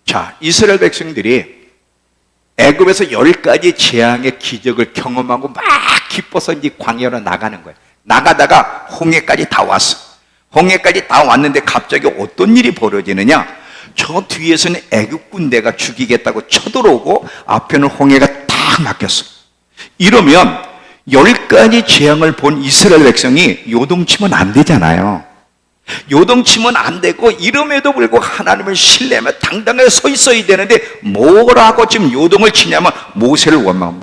자, 이스라엘 백성들이 애굽에서 10가지 재앙의 기적을 경험하고 막 기뻐서 이제 광야로 나가는 거예요. 나가다가 홍해까지 다 왔어. 홍해까지 다 왔는데 갑자기 어떤 일이 벌어지느냐? 저 뒤에서는 애굽 군대가 죽이겠다고 쳐들어오고 앞에는 홍해가 딱 막혔어. 이러면 10가지 재앙을 본 이스라엘 백성이 요동치면 안 되잖아요. 요동치면 안 되고 이름에도 불구하고 하나님을 신뢰하며 당당하게 서 있어야 되는데 뭐라고 지금 요동을 치냐면 모세를 원망.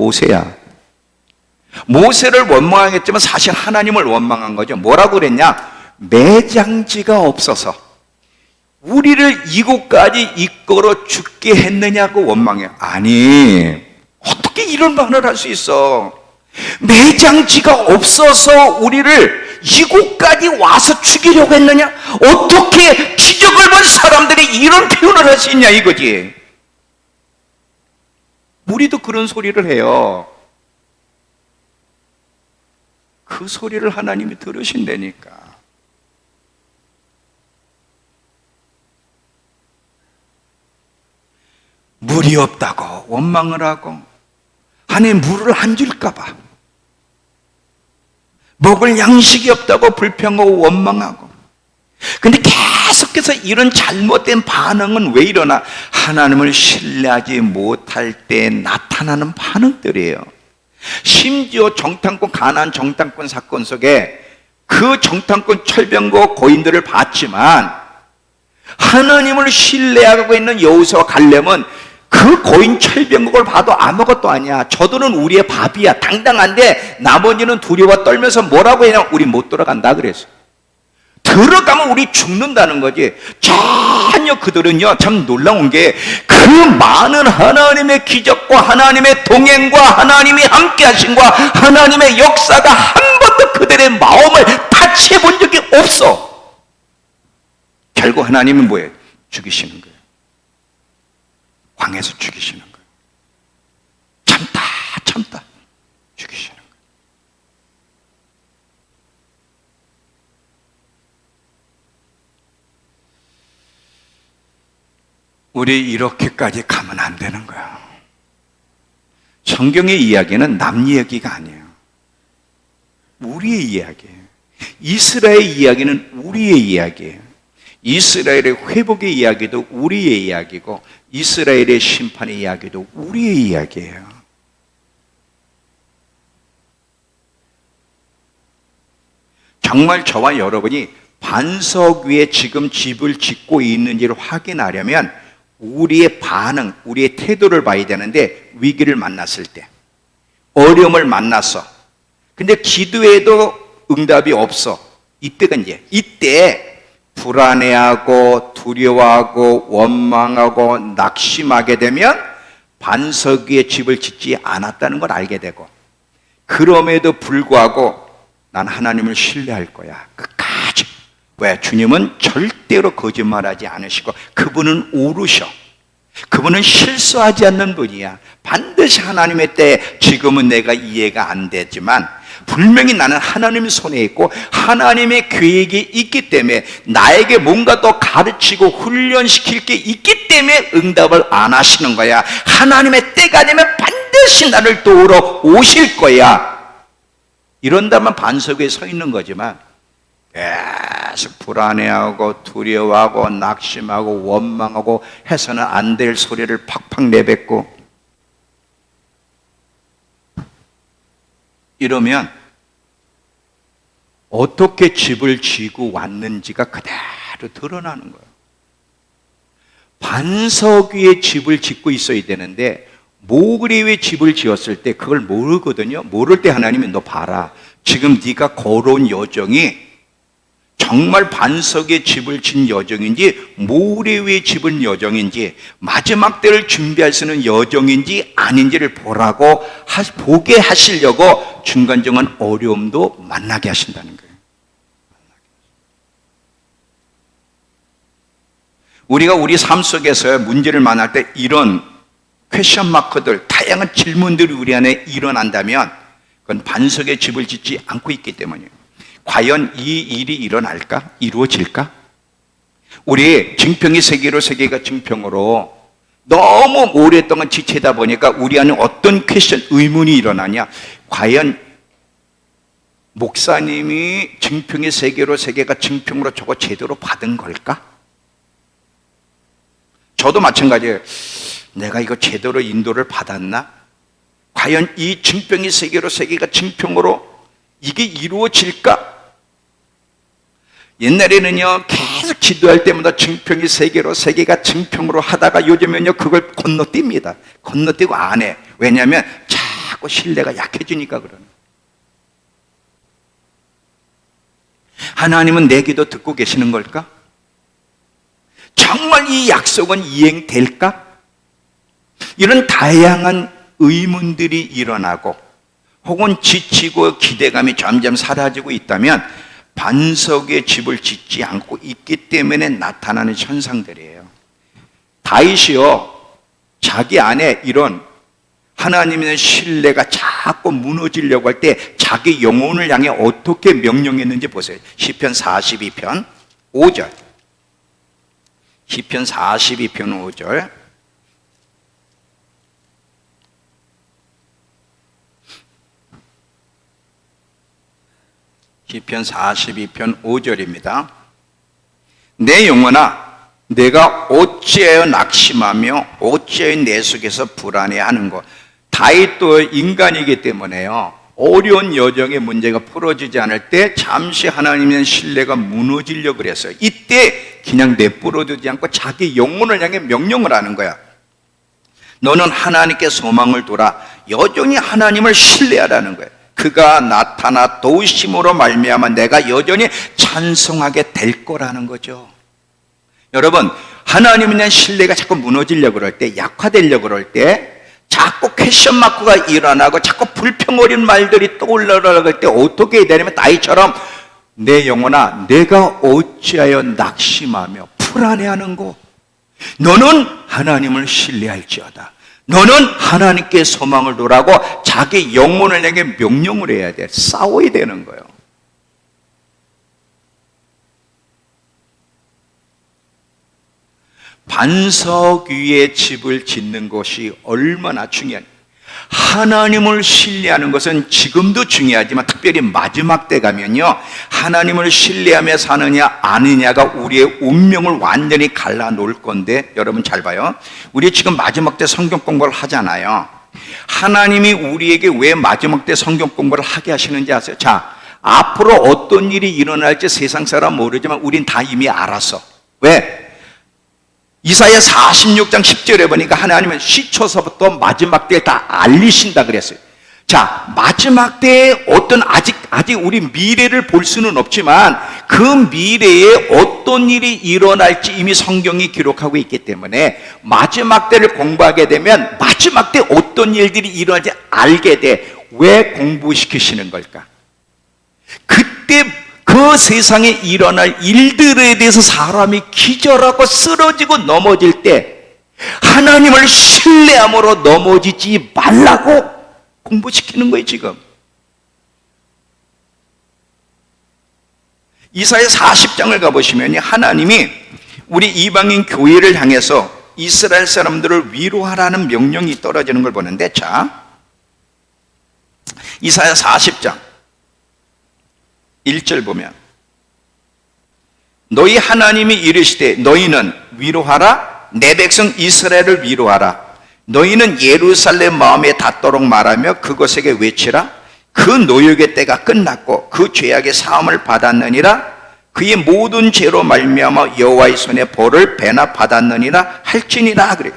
모세를 원망하겠지만 사실 하나님을 원망한 거죠. 뭐라고 그랬냐? 매장지가 없어서 우리를 이곳까지 이끌어 죽게 했느냐고 원망해요. 아니, 어떻게 이런 말을 할 수 있어? 매장지가 없어서 우리를 이곳까지 와서 죽이려고 했느냐? 어떻게 기적을 본 사람들이 이런 표현을 할 수 있냐 이거지. 우리도 그런 소리를 해요. 그 소리를 하나님이 들으신다니까. 물이 없다고 원망을 하고 하나님 물을 안 줄까 봐 먹을 양식이 없다고 불평하고 원망하고. 근데 계속해서 이런 잘못된 반응은 왜 일어나? 하나님을 신뢰하지 못할 때 나타나는 반응들이에요. 심지어 정탐꾼, 가나안 정탐꾼 사건 속에 그 정탐꾼 철병거 고인들을 봤지만 하나님을 신뢰하고 있는 여호수아와 갈렙은 그 고인 철병국을 봐도 아무것도 아니야. 저들은 우리의 밥이야. 당당한데 나머지는 두려워 떨면서 뭐라고 해냐? 우리 못 들어간다 그랬어. 들어가면 우리 죽는다는 거지. 전혀 그들은요, 참 놀라운 게 그 많은 하나님의 기적과 하나님의 동행과 하나님이 함께 하신과 하나님의 역사가 한 번도 그들의 마음을 타치해 본 적이 없어. 결국 하나님은 뭐예요? 죽이시는 거예요. 광에서 죽이시는 거예요. 참다 죽이시는 거예요. 우리 이렇게까지 가면 안 되는 거야. 성경의 이야기는 남 이야기가 아니에요. 우리의 이야기예요. 이스라엘의 이야기는 우리의 이야기예요. 이스라엘의 회복의 이야기도 우리의 이야기고 이스라엘의 심판의 이야기도 우리의 이야기예요. 정말 저와 여러분이 반석 위에 지금 집을 짓고 있는지를 확인하려면 우리의 반응, 우리의 태도를 봐야 되는데, 위기를 만났을 때, 어려움을 만났어. 근데 기도해도 응답이 없어. 이때 불안해하고 두려워하고 원망하고 낙심하게 되면 반석 위에 집을 짓지 않았다는 걸 알게 되고, 그럼에도 불구하고 난 하나님을 신뢰할 거야. 끝까지. 왜? 주님은 절대로 거짓말하지 않으시고 그분은 오르셔. 그분은 실수하지 않는 분이야. 반드시 하나님의 때에, 지금은 내가 이해가 안 되지만 분명히 나는 하나님 손에 있고 하나님의 계획이 있기 때문에 나에게 뭔가 더 가르치고 훈련시킬 게 있기 때문에 응답을 안 하시는 거야. 하나님의 때가 되면 반드시 나를 도우러 오실 거야. 이런다면 반석 위에 서 있는 거지만 계속 불안해하고 두려워하고 낙심하고 원망하고 해서는 안 될 소리를 팍팍 내뱉고 이러면 어떻게 집을 지고 왔는지가 그대로 드러나는 거예요. 반석 위에 집을 짓고 있어야 되는데 모래 위에 집을 지었을 때 그걸 모르거든요. 모를 때 하나님이 너 봐라. 지금 네가 걸어온 여정이 정말 반석에 집을 진 여정인지 모래 위에 집은 여정인지 마지막 때를 준비할 수 있는 여정인지 아닌지를 보게 하시려고 중간중간 어려움도 만나게 하신다는 거예요. 우리가 우리 삶 속에서 문제를 만날 때 이런 퀘션 마크들, 다양한 질문들이 우리 안에 일어난다면 그건 반석에 집을 짓지 않고 있기 때문이에요. 과연 이 일이 일어날까? 이루어질까? 우리 증평이 세계로, 세계가 증평으로 너무 오랫동안 지체다 보니까 우리 안에 어떤 퀘션, 의문이 일어나냐? 과연 목사님이 증평이 세계로, 세계가 증평으로 저거 제대로 받은 걸까? 저도 마찬가지예요. 내가 이거 제대로 인도를 받았나? 과연 이 증평이 세계로, 세계가 증평으로 이게 이루어질까? 옛날에는요 계속 기도할 때마다 증평이 세계로, 세계가 증평으로 하다가 요즘에는요 그걸 건너뜁니다. 건너뛰고 안 해. 왜냐하면 자꾸 신뢰가 약해지니까 그러는. 하나님은 내 기도 듣고 계시는 걸까? 정말 이 약속은 이행될까? 이런 다양한 의문들이 일어나고 혹은 지치고 기대감이 점점 사라지고 있다면 반석에 집을 짓지 않고 있기 때문에 나타나는 현상들이에요. 다윗이요 자기 안에 이런 하나님의 신뢰가 자꾸 무너지려고 할 때 자기 영혼을 향해 어떻게 명령했는지 보세요. 시편 42편 5절. 시편 42편 5절. 시편 42편 5절입니다. 내 영혼아, 내가 어찌하여 낙심하며 어찌하여 내 속에서 불안해하는 것. 다윗도 인간이기 때문에요 어려운 여정의 문제가 풀어지지 않을 때 잠시 하나님의 신뢰가 무너지려고 그랬어요. 이때 그냥 내버려두지 않고 자기 영혼을 향해 명령을 하는 거야. 너는 하나님께 소망을 둬라. 여전히 하나님을 신뢰하라는 거예요. 그가 나타나 도우심으로 말미암아 내가 여전히 찬송하게 될 거라는 거죠. 여러분, 하나님에 대한 신뢰가 자꾸 무너지려고 그럴 때, 약화되려고 그럴 때 자꾸 퀘션 마크가 일어나고 자꾸 불평어린 말들이 떠올라고 할 때 어떻게 해야 되냐면 다윗처럼 내 영혼아 내가 어찌하여 낙심하며 불안해하는 거. 너는 하나님을 신뢰할지어다. 너는 하나님께 소망을 두라고 자기 영혼을 향해 명령을 해야 돼. 싸워야 되는 거예요. 반석 위에 집을 짓는 것이 얼마나 중요한, 하나님을 신뢰하는 것은 지금도 중요하지만 특별히 마지막 때 가면요, 하나님을 신뢰하며 사느냐 아느냐가 우리의 운명을 완전히 갈라놓을 건데, 여러분 잘 봐요. 우리 지금 마지막 때 성경 공부를 하잖아요. 하나님이 우리에게 왜 마지막 때 성경 공부를 하게 하시는지 아세요? 자, 앞으로 어떤 일이 일어날지 세상 사람 모르지만 우린 다 이미 알았어. 왜? 이사야 46장 10절에 보니까 하나님은 시초서부터 마지막 때에 다 알리신다 그랬어요. 자, 마지막 때에 어떤 아직 우리 미래를 볼 수는 없지만 그 미래에 어떤 일이 일어날지 이미 성경이 기록하고 있기 때문에 마지막 때를 공부하게 되면 마지막 때 어떤 일들이 일어날지 알게 돼. 왜 공부시키시는 걸까? 그때 그 세상에 일어날 일들에 대해서 사람이 기절하고 쓰러지고 넘어질 때 하나님을 신뢰함으로 넘어지지 말라고 공부시키는 거예요. 지금 이사야 40장을 가보시면 하나님이 우리 이방인 교회를 향해서 이스라엘 사람들을 위로하라는 명령이 떨어지는 걸 보는데, 자, 이사야 40장 1절 보면, 너희 하나님이 이르시되 너희는 위로하라, 내 백성 이스라엘을 위로하라. 너희는 예루살렘 마음에 닿도록 말하며 그것에게 외치라. 그 노역의 때가 끝났고 그 죄악의 사함을 받았느니라. 그의 모든 죄로 말미암아 여호와의 손에 벌을 배나 받았느니라 할지니라. 그래요.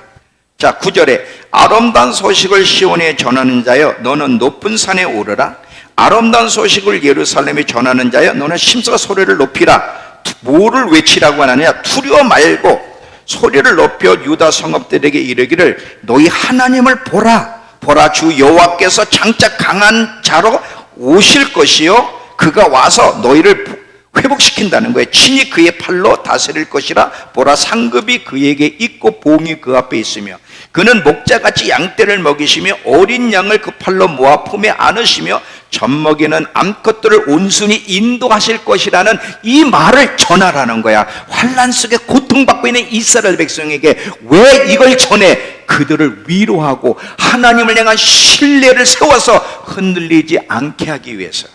자, 9절에 아름다운 소식을 시온에 전하는 자여 너는 높은 산에 오르라. 아름다운 소식을 예루살렘에 전하는 자여 너는 심서 소리를 높이라. 뭐를 외치라고 하느냐? 두려워 말고 소리를 높여 유다 성읍들에게 이르기를 너희 하나님을 보라. 보라, 주 여호와께서 장차 강한 자로 오실 것이요 그가 와서 너희를 회복시킨다는 거예요. 친히 그의 팔로 다스릴 것이라. 보라, 상급이 그에게 있고 봉이 그 앞에 있으며 그는 목자같이 양떼를 먹이시며 어린 양을 그 팔로 모아 품에 안으시며 젖먹이는 암컷들을 온순히 인도하실 것이라는 이 말을 전하라는 거야. 환난 속에 고통받고 있는 이스라엘 백성에게 왜 이걸 전해? 그들을 위로하고 하나님을 향한 신뢰를 세워서 흔들리지 않게 하기 위해서.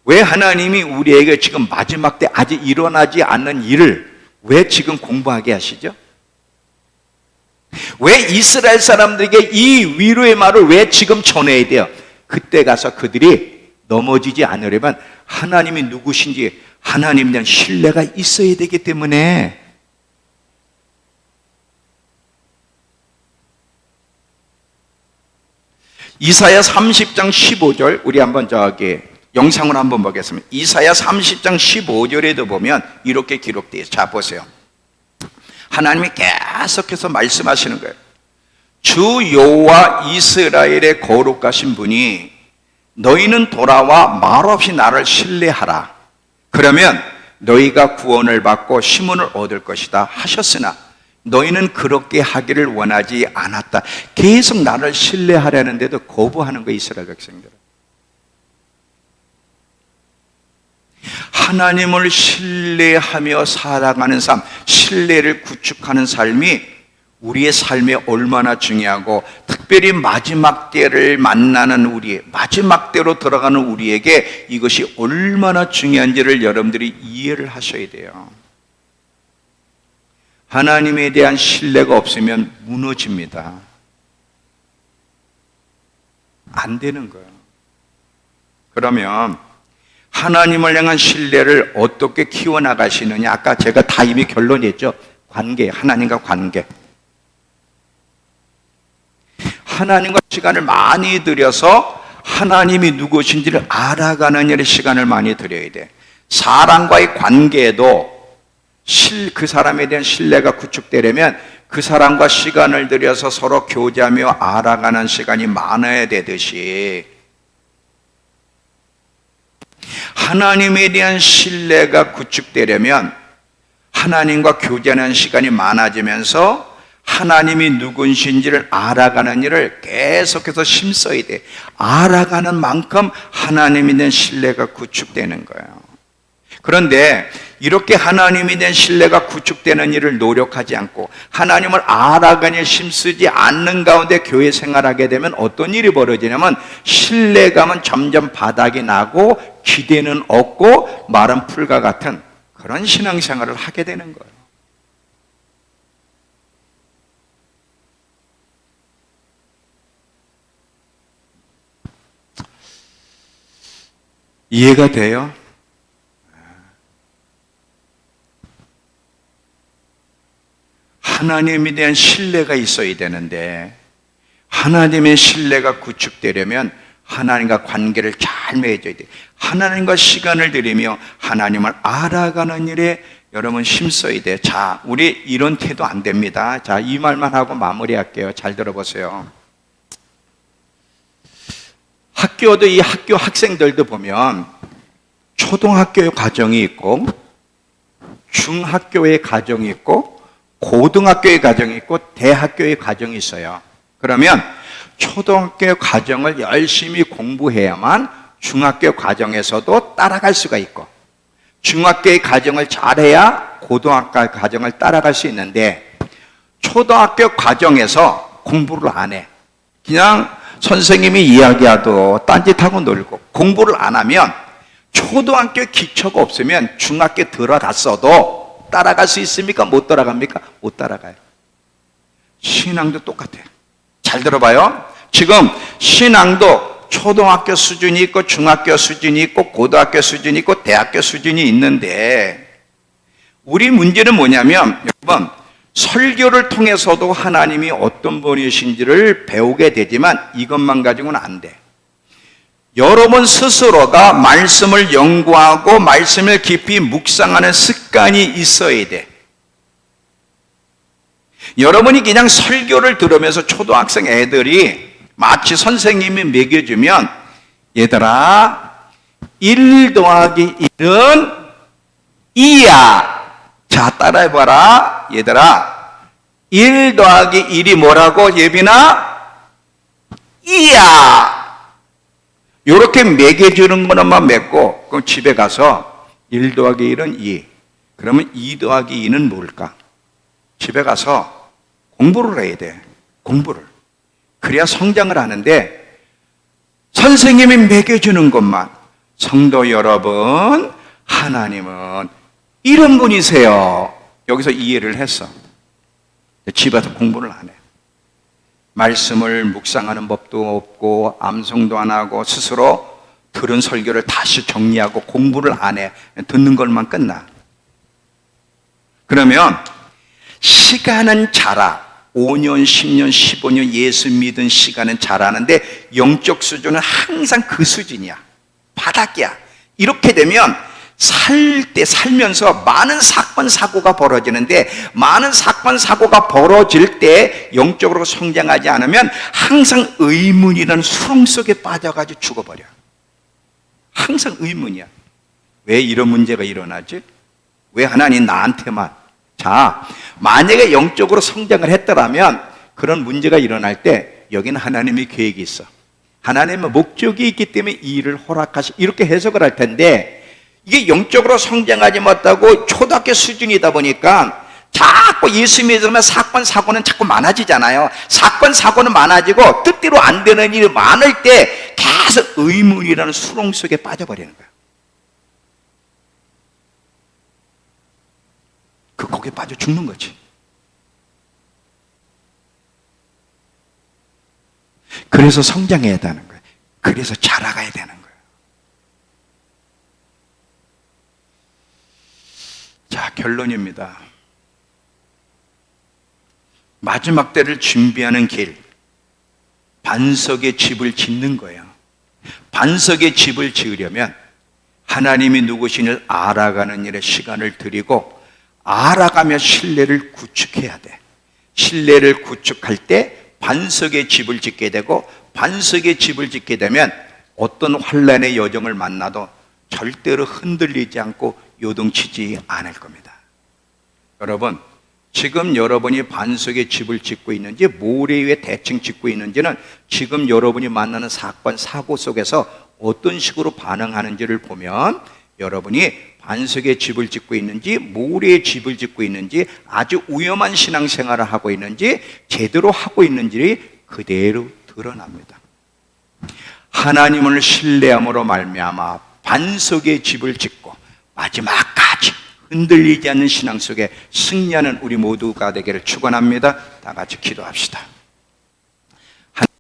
왜 하나님이 우리에게 지금 마지막 때 아직 일어나지 않는 일을 왜 지금 공부하게 하시죠? 왜 이스라엘 사람들에게 이 위로의 말을 왜 지금 전해야 돼요? 그때 가서 그들이 넘어지지 않으려면 하나님이 누구신지 하나님에 대한 신뢰가 있어야 되기 때문에. 이사야 30장 15절 우리 한번 영상을 한번 보겠습니다. 이사야 30장 15절에도 보면 이렇게 기록되어 있어요. 자, 보세요. 하나님이 계속해서 말씀하시는 거예요. 주 여호와 이스라엘의 거룩하신 분이 너희는 돌아와 말없이 나를 신뢰하라. 그러면 너희가 구원을 받고 시문을 얻을 것이다 하셨으나 너희는 그렇게 하기를 원하지 않았다. 계속 나를 신뢰하려는데도 거부하는 거예요. 이스라엘 백성들은. 하나님을 신뢰하며 살아가는 삶, 신뢰를 구축하는 삶이 우리의 삶에 얼마나 중요하고 특별히 마지막 때를 만나는 우리, 마지막 때로 들어가는 우리에게 이것이 얼마나 중요한지를 여러분들이 이해를 하셔야 돼요. 하나님에 대한 신뢰가 없으면 무너집니다. 안 되는 거예요. 그러면 하나님을 향한 신뢰를 어떻게 키워나가시느냐? 아까 제가 다 이미 결론냈죠. 관계, 하나님과 관계. 하나님과 시간을 많이 들여서 하나님이 누구신지를 알아가는 일에 시간을 많이 들여야 돼. 사람과의 관계에도 그 사람에 대한 신뢰가 구축되려면 그 사람과 시간을 들여서 서로 교제하며 알아가는 시간이 많아야 되듯이 하나님에 대한 신뢰가 구축되려면 하나님과 교제하는 시간이 많아지면서 하나님이 누구신지를 알아가는 일을 계속해서 힘써야 돼. 알아가는 만큼 하나님에 대한 신뢰가 구축되는 거예요. 그런데 이렇게 하나님에 대한 신뢰가 구축되는 일을 노력하지 않고 하나님을 알아가니 힘쓰지 않는 가운데 교회 생활하게 되면 어떤 일이 벌어지냐면 신뢰감은 점점 바닥이 나고 기대는 없고 마른 풀과 같은 그런 신앙생활을 하게 되는 거예요. 이해가 돼요? 하나님에 대한 신뢰가 있어야 되는데 하나님의 신뢰가 구축되려면 하나님과 관계를 잘 맺어야 돼요. 하나님과 시간을 들이며 하나님을 알아가는 일에 여러분 힘써야 돼요. 자, 우리 이런 태도 안 됩니다. 자, 이 말만 하고 마무리할게요. 잘 들어보세요. 학교도 이 학교 학생들도 보면 초등학교의 과정이 있고 중학교의 과정이 있고 고등학교의 과정이 있고 대학교의 과정이 있어요. 그러면 초등학교 과정을 열심히 공부해야만 중학교 과정에서도 따라갈 수가 있고 중학교의 과정을 잘해야 고등학교 과정을 따라갈 수 있는데 초등학교 과정에서 공부를 안 해. 그냥 선생님이 이야기하도 딴짓하고 놀고 공부를 안 하면 초등학교 기초가 없으면 중학교 들어갔어도 따라갈 수 있습니까? 못 따라갑니까? 못 따라가요. 신앙도 똑같아요. 잘 들어봐요. 지금 신앙도 초등학교 수준이 있고 중학교 수준이 있고 고등학교 수준이 있고 대학교 수준이 있는데 우리 문제는 뭐냐면 여러분 설교를 통해서도 하나님이 어떤 분이신지를 배우게 되지만 이것만 가지고는 안 돼. 여러분 스스로가 말씀을 연구하고 말씀을 깊이 묵상하는 습관이 있어야 돼. 여러분이 그냥 설교를 들으면서 초등학생 애들이 마치 선생님이 먹여주면 얘들아 1 더하기 1은 2야. 자 따라해봐라. 얘들아 1 더하기 1이 뭐라고 예빈아? 2야. 이렇게 먹여주는 것만 맺고 그럼 집에 가서 1 더하기 1은 2 그러면 2 더하기 2는 뭘까? 집에 가서 공부를 해야 돼. 공부를. 그래야 성장을 하는데 선생님이 먹여주는 것만 성도 여러분 하나님은 이런 분이세요. 여기서 이해를 했어. 집에서 공부를 안 해. 말씀을 묵상하는 법도 없고 암송도 안 하고 스스로 들은 설교를 다시 정리하고 공부를 안 해. 듣는 것만 끝나. 그러면 시간은 자라. 5년, 10년, 15년 예수 믿은 시간은 자라는데 영적 수준은 항상 그 수준이야. 바닥이야. 이렇게 되면 살면서 많은 사건, 사고가 벌어지는데 많은 사건, 사고가 벌어질 때 영적으로 성장하지 않으면 항상 의문이라는 수렁 속에 빠져가지고 죽어버려. 항상 의문이야. 왜 이런 문제가 일어나지? 왜 하나님 나한테만? 자, 만약에 영적으로 성장을 했더라면 그런 문제가 일어날 때 여기는 하나님의 계획이 있어. 하나님의 목적이 있기 때문에 이 일을 허락하시 이렇게 해석을 할 텐데 이게 영적으로 성장하지 못하고 초등학교 수준이다 보니까 자꾸 예수 믿으면 사건, 사고는 자꾸 많아지잖아요. 사건, 사고는 많아지고 뜻대로 안 되는 일이 많을 때 계속 의문이라는 수렁 속에 빠져버리는 거예요. 거기에 빠져 죽는 거지. 그래서 성장해야 되는 거예요. 그래서 자라가야 되는 거예요. 자, 결론입니다. 마지막 때를 준비하는 길, 반석의 집을 짓는 거예요. 반석의 집을 지으려면 하나님이 누구신지를 알아가는 일에 시간을 들이고 알아가며 신뢰를 구축해야 돼. 신뢰를 구축할 때 반석의 집을 짓게 되고 반석의 집을 짓게 되면 어떤 환난의 여정을 만나도 절대로 흔들리지 않고 요동치지 않을 겁니다. 여러분, 지금 여러분이 반석의 집을 짓고 있는지 모래 위에 대칭 짓고 있는지는 지금 여러분이 만나는 사건, 사고 속에서 어떤 식으로 반응하는지를 보면 여러분이 반석의 집을 짓고 있는지 모래의 집을 짓고 있는지 아주 위험한 신앙생활을 하고 있는지 제대로 하고 있는지 그대로 드러납니다. 하나님을 신뢰함으로 말미암아 반석의 집을 짓고 마지막까지 흔들리지 않는 신앙 속에 승리하는 우리 모두가 되기를 축원합니다. 다 같이 기도합시다.